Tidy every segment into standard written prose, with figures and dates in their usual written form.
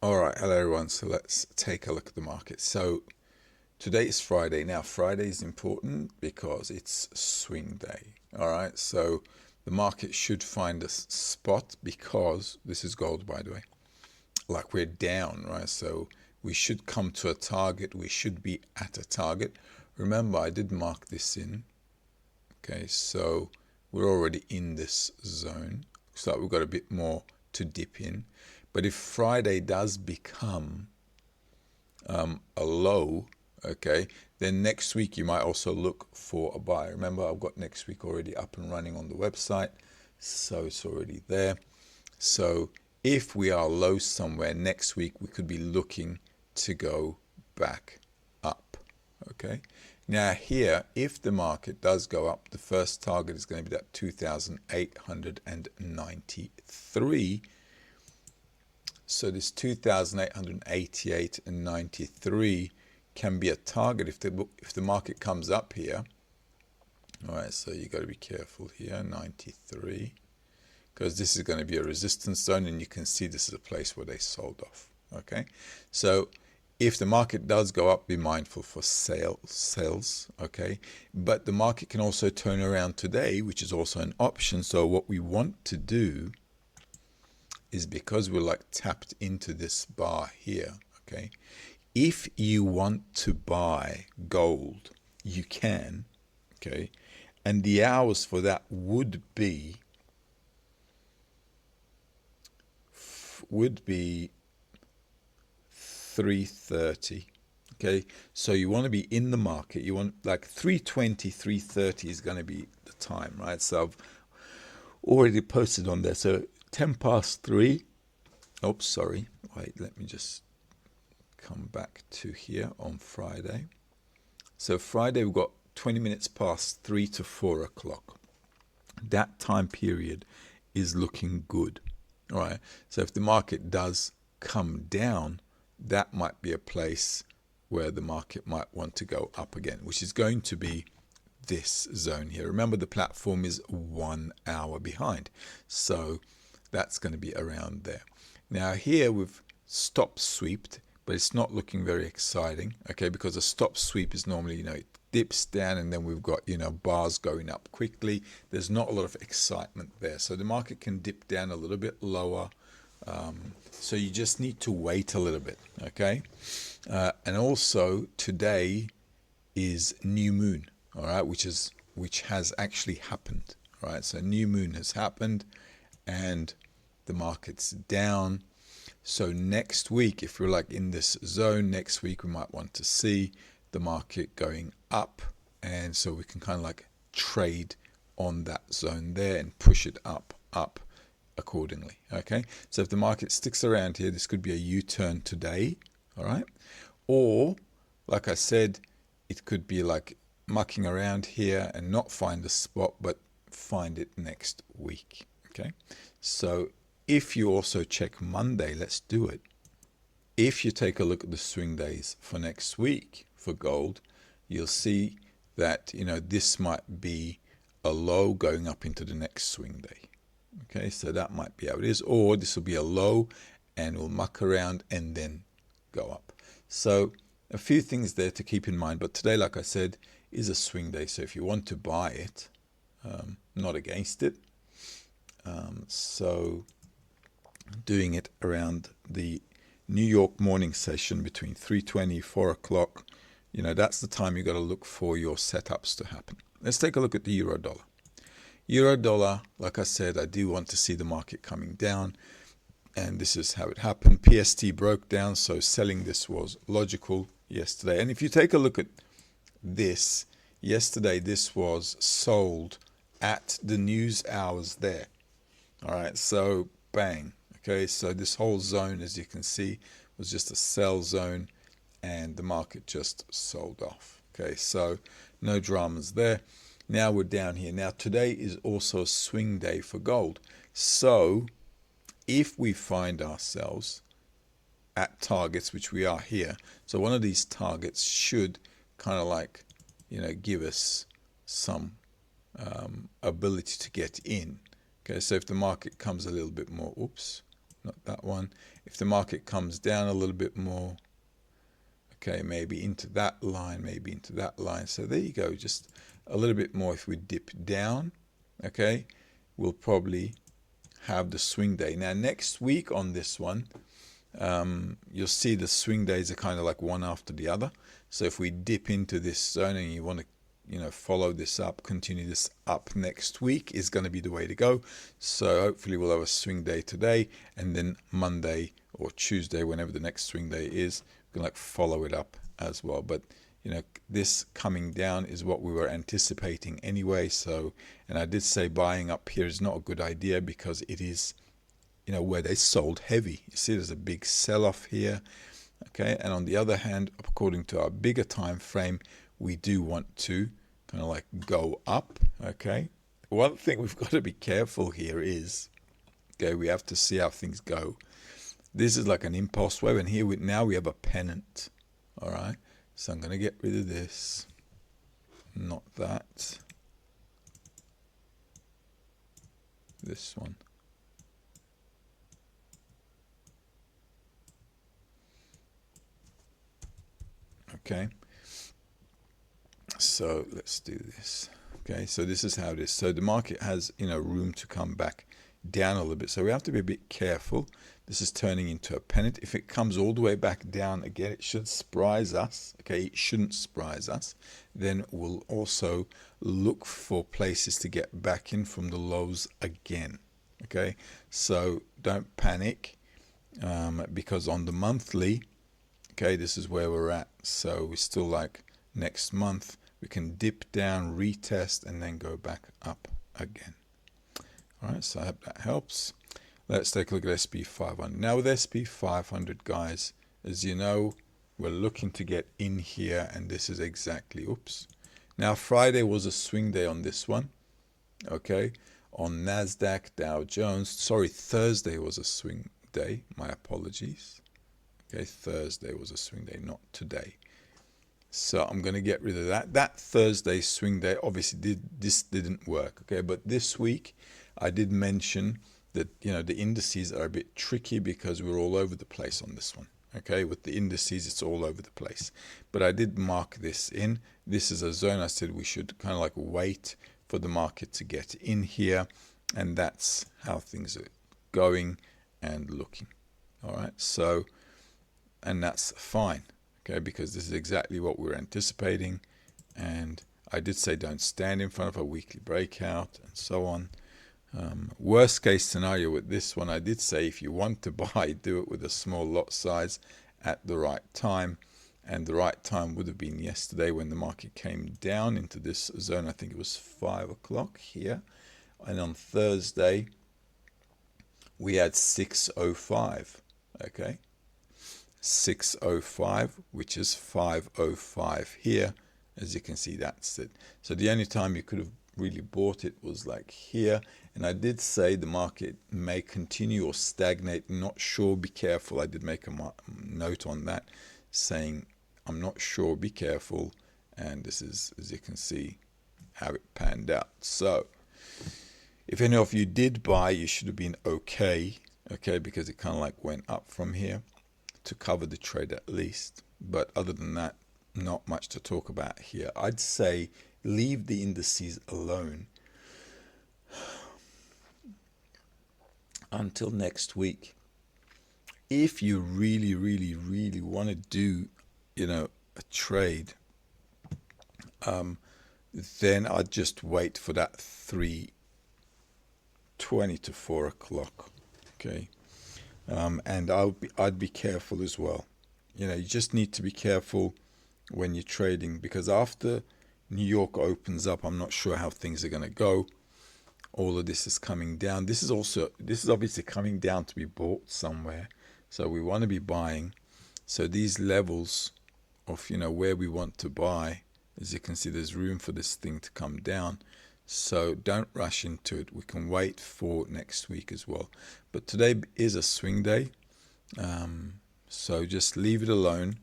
All right, hello everyone. So let's take a look at the market. So today is Friday. Now, Friday is important because it's swing day. All right, so the market should find a spot because this is gold, by the way. Like we're down, right? So we should come to a target. We should be at a target. Remember, I did mark this in. Okay, so we're already in this zone. Looks like we've got a bit more to dip in. But if Friday does become a low, okay, then next week you might also look for a buy. Remember, I've got next week already up and running on the website, so it's already there. So if we are low somewhere next week, we could be looking to go back up, okay? Now here, if the market does go up, the first target is going to be that 2,893. So this 2,888 and 93 can be a target if the market comes up here. All right, so you got to be careful here, 93, because this is going to be a resistance zone, and you can see this is a place where they sold off. Okay, so if the market does go up, be mindful for sales. Okay, but the market can also turn around today, which is also an option. So what we want to do is, because we're like tapped into this bar here, okay, if you want to buy gold, you can, okay, and the hours for that would be 3:30. Okay, so you want to be in the market. You want like 3:20, 3:30 is going to be the time, right? So I've already posted on there. So 10 past 3. Oops, sorry. Wait, let me just come back to here on Friday. So Friday we've got 20 minutes past 3 to 4 o'clock. That time period is looking good. All right. So if the market does come down, that might be a place where the market might want to go up again, which is going to be this zone here. Remember, the platform is 1 hour behind, so that's going to be around there. Now here we've stop sweeped, but it's not looking very exciting, okay, because a stop sweep is normally, it dips down and then we've got, bars going up quickly. There's not a lot of excitement there, so the market can dip down a little bit lower. So you just need to wait a little bit, okay? And also today is new moon, all right, which has actually happened, all right? So new moon has happened and the market's down. So next week, if we're like in this zone, next week we might want to see the market going up, and so we can kind of like trade on that zone there and push it up accordingly. Okay, so if the market sticks around here, this could be a U-turn today, all right, or like I said, it could be like mucking around here and not find a spot, but find it next week. Okay, so if you also check Monday, let's do it. If you take a look at the swing days for next week for gold, you'll see that this might be a low going up into the next swing day. Okay, so that might be how it is, or this will be a low and we'll muck around and then go up. So a few things there to keep in mind, but today, like I said, is a swing day. So if you want to buy it, not against it. So doing it around the New York morning session between 3:20, 4 o'clock, that's the time you got to look for your setups to happen. Let's take a look at the euro dollar. Euro dollar, like I said, I do want to see the market coming down, and this is how it happened. PST broke down, so selling this was logical yesterday. And if you take a look at this, yesterday this was sold at the news hours there. All right, so bang. Okay, so this whole zone, as you can see, was just a sell zone, and the market just sold off. Okay, so no dramas there. Now we're down here. Now today is also a swing day for gold. So if we find ourselves at targets, which we are here, so one of these targets should kind of like, give us some ability to get in. Okay, so if the market comes a little bit more, oops, not that one. If the market comes down a little bit more, okay, maybe into that line, maybe into that line. So there you go, just a little bit more. If we dip down, okay, we'll probably have the swing day. Now next week on this one, you'll see the swing days are kind of like one after the other. So if we dip into this zone and you want to, follow this up, continue this up next week, is going to be the way to go. So hopefully we'll have a swing day today, and then Monday or Tuesday, whenever the next swing day is, we can like follow it up as well. But this coming down is what we were anticipating anyway. So, and I did say buying up here is not a good idea because it is, where they sold heavy. You see, there's a big sell-off here. Okay, and on the other hand, according to our bigger time frame, we do want to kind of like go up. Okay, one thing we've got to be careful here is, okay, we have to see how things go. This is like an impulse wave, and here now we have a pennant. All right, so I'm going to get rid of this, not that, this one. Okay, so let's do this. Okay, so this is how it is. So the market has, room to come back down a little bit. So we have to be a bit careful. This is turning into a pennant. If it comes all the way back down again, it should surprise us. Okay, it shouldn't surprise us. Then we'll also look for places to get back in from the lows again. Okay, so don't panic, because on the monthly, okay, this is where we're at. So we're still like next month, we can dip down, retest, and then go back up again. All right, so I hope that helps. Let's take a look at SP 500. Now with SP 500, guys, as you know, we're looking to get in here, and this is exactly, oops. Now Friday was a swing day on this one, okay? On NASDAQ, Dow Jones, sorry, Thursday was a swing day, my apologies. Okay, Thursday was a swing day, not today. So I'm going to get rid of that. That Thursday swing day obviously didn't work. Okay, but this week I did mention that the indices are a bit tricky because we're all over the place on this one. Okay, with the indices it's all over the place. But I did mark this in. This is a zone I said we should kind of like wait for the market to get in here, and that's how things are going and looking. All right, so. And that's fine, okay, because this is exactly what we're anticipating. And I did say don't stand in front of a weekly breakout and so on. Worst case scenario with this one, I did say if you want to buy, do it with a small lot size at the right time. And the right time would have been yesterday when the market came down into this zone. I think it was 5 o'clock here. And on Thursday, we had 6:05, okay. 6:05, which is 5:05 here. As you can see, that's it. So the only time you could have really bought it was like here. And I did say the market may continue or stagnate. Not sure, be careful. I did make a note on that saying I'm not sure, be careful. And this is, as you can see, how it panned out. So if any of you did buy, you should have been okay, because it kind of like went up from here to cover the trade at least. But other than that, not much to talk about here. I'd say leave the indices alone until next week. If you really, really, really want to do, a trade, then I'd just wait for that 3:20 to 4 o'clock, okay? And I'd be careful as well. You just need to be careful when you're trading, because after New York opens up, I'm not sure how things are going to go. All of this is coming down. This is obviously coming down to be bought somewhere. So we want to be buying. So these levels of, where we want to buy, as you can see, there's room for this thing to come down. So don't rush into it. We can wait for next week as well. But today is a swing day. So just leave it alone.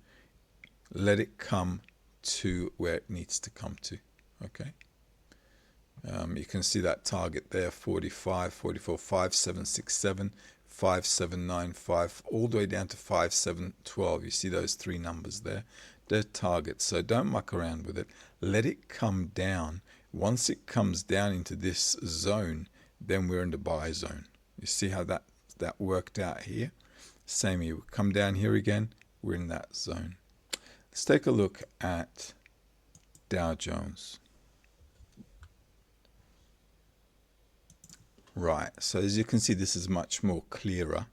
Let it come to where it needs to come to. Okay. You can see that target there, 45, 44, 5767, 5795, all the way down to 5712. You see those three numbers there? They're targets. So don't muck around with it. Let it come down. Once it comes down into this zone, then we're in the buy zone. You see how that worked out here? Same here. We'll come down here again. We're in that zone. Let's take a look at Dow Jones. Right, so as you can see, this is much more clearer,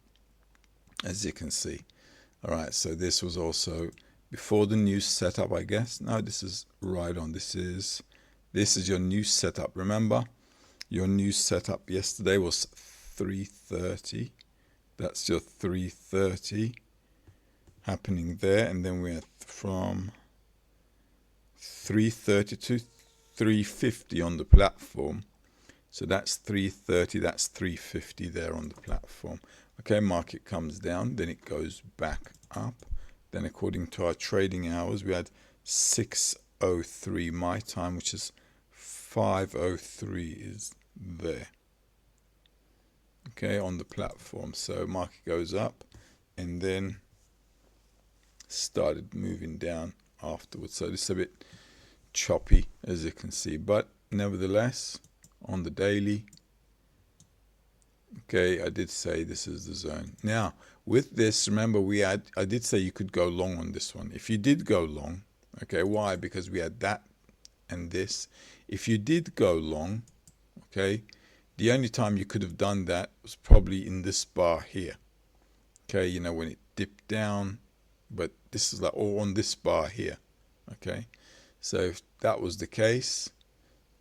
as you can see. All right, so this was also before the new setup, I guess. No, this is right on. This is your new setup. Remember, your new setup yesterday was 330. That's your 330 happening there, and then we're from 330 to 350 on the platform. So that's 330, that's 350 there on the platform. Okay, market comes down, then it goes back up. Then according to our trading hours, we had 6:03 my time, which is 5:03 is there. Okay, on the platform. So market goes up and then started moving down afterwards. So this is a bit choppy, as you can see, but nevertheless, on the daily, okay, I did say this is the zone. Now with this, remember I did say you could go long on this one. If you did go long, okay, why? Because we had that and this. If you did go long, okay, the only time you could have done that was probably in this bar here. Okay, you know, when it dipped down, but this is like all on this bar here. Okay, so if that was the case,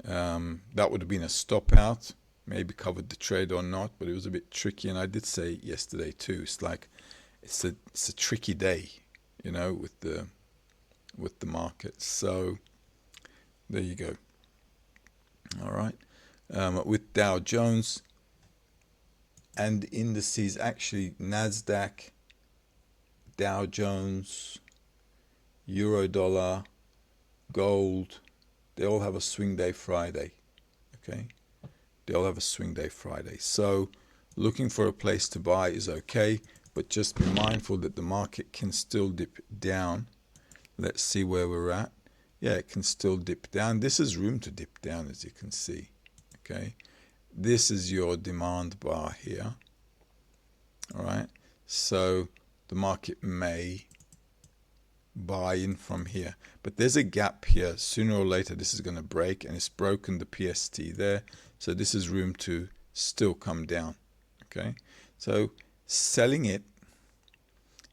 that would have been a stop out, maybe covered the trade or not, but it was a bit tricky. And I did say yesterday too, it's like it's a tricky day, you know, with the market. So there you go. All right, with Dow Jones and indices, actually Nasdaq, Dow Jones, Euro dollar, gold, they all have a swing day Friday. Okay, they all have a swing day Friday. So looking for a place to buy is okay, but just be mindful that the market can still dip down. Let's see where we're at. Yeah, it can still dip down. This is room to dip down, as you can see. Okay, this is your demand bar here. All right, so the market may buy in from here, but there's a gap here. Sooner or later this is going to break, and it's broken the PST there, so this is room to still come down. Okay, so selling it,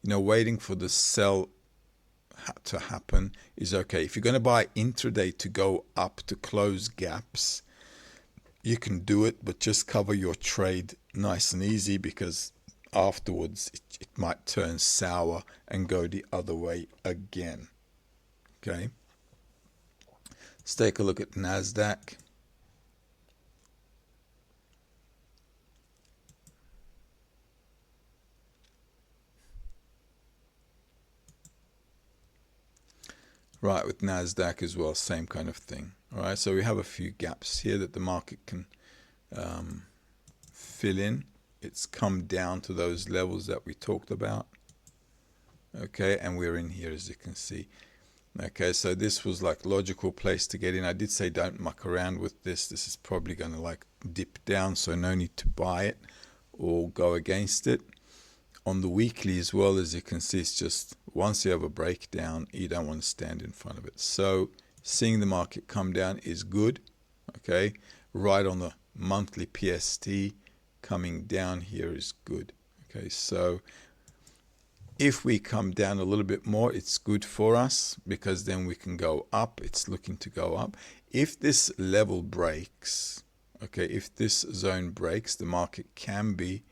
you know, waiting for the sell to happen is okay. If you're going to buy intraday to go up to close gaps, you can do it, but just cover your trade nice and easy, because afterwards it might turn sour and go the other way again. Okay, let's take a look at Nasdaq. Right, with Nasdaq as well, same kind of thing. All right, so we have a few gaps here that the market can fill in. It's come down to those levels that we talked about. Okay, and we're in here, as you can see. Okay, so this was like logical place to get in. I did say don't muck around with this. This is probably going to like dip down, so no need to buy it or go against it. On the weekly as well, as you can see, it's just once you have a breakdown, you don't want to stand in front of it. So seeing the market come down is good. Okay, right on the monthly PST, coming down here is good. Okay, so if we come down a little bit more, it's good for us, because then we can go up. It's looking to go up. If this level breaks, okay, if this zone breaks, the market can be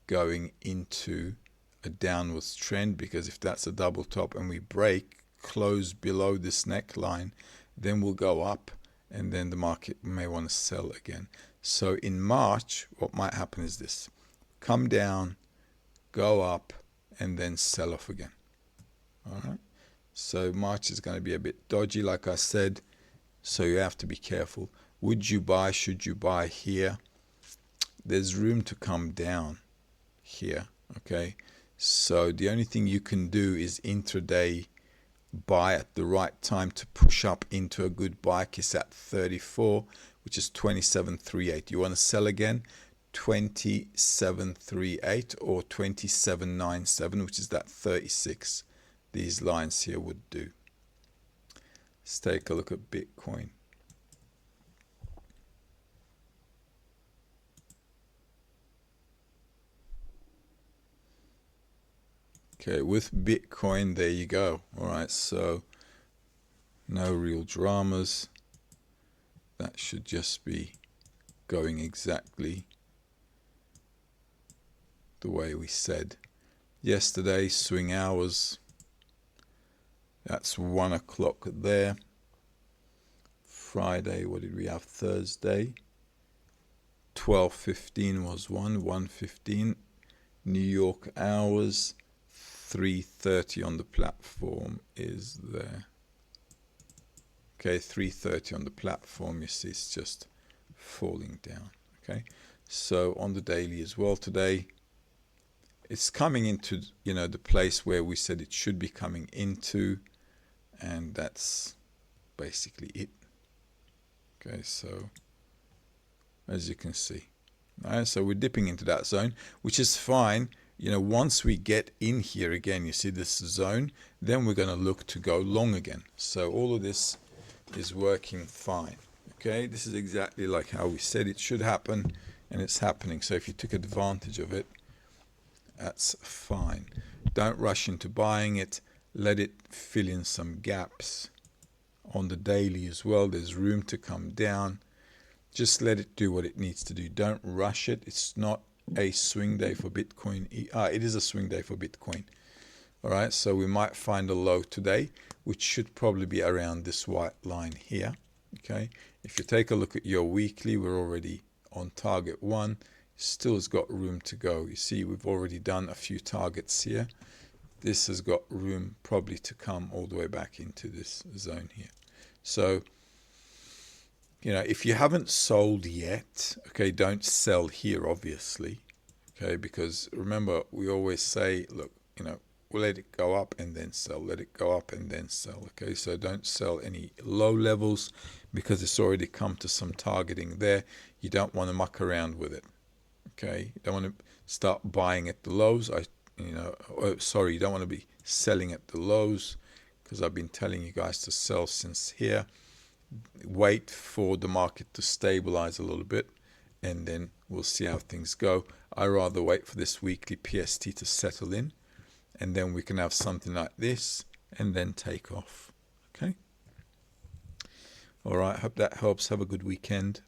going into a downwards trend, because if that's a double top and we break, close below this neckline, then we'll go up, and then the market may want to sell again. So in March, what might happen is this: come down, go up, and then sell off again. All right, so March is going to be a bit dodgy, like I said, so you have to be careful. Would you buy? Should you buy here? There's room to come down here. Okay, so the only thing you can do is intraday buy at the right time to push up into a good buy kiss at 34, which is 27.38. You want to sell again 27.38 or 27.97, which is that 36. These lines here would do. Let's take a look at Bitcoin. Okay, with Bitcoin, there you go. All right, so no real dramas. That should just be going exactly the way we said yesterday. Swing hours, that's 1 o'clock there. Friday, what did we have? Thursday, 12:15 was 1:15. New York hours, 3:30 on the platform is there. Okay, 3:30 on the platform, you see it's just falling down. Okay, so on the daily as well today, it's coming into, the place where we said it should be coming into, and that's basically it. Okay, so as you can see, right, so we're dipping into that zone, which is fine. Once we get in here again, you see this zone, then we're going to look to go long again. So all of this is working fine. Okay, this is exactly like how we said it should happen, and it's happening. So if you took advantage of it, that's fine. Don't rush into buying it. Let it fill in some gaps on the daily as well. There's room to come down. Just let it do what it needs to do. Don't rush it. It's not a swing day for Bitcoin. It is a swing day for Bitcoin. All right, so we might find a low today, which should probably be around this white line here. Okay, if you take a look at your weekly, we're already on target 1. Still has got room to go. You see, we've already done a few targets here. This has got room probably to come all the way back into this zone here. So, if you haven't sold yet, okay, don't sell here, obviously, okay, because remember, we always say, look, we'll let it go up and then sell, let it go up and then sell, okay, so don't sell any low levels because it's already come to some targeting there. You don't want to muck around with it, okay, you don't want to start buying at the lows. You don't want to be selling at the lows, because I've been telling you guys to sell since here. Wait for the market to stabilize a little bit, and then we'll see how things go. I rather wait for this weekly PST to settle in, and then we can have something like this and then take off. Okay, all right, hope that helps. Have a good weekend.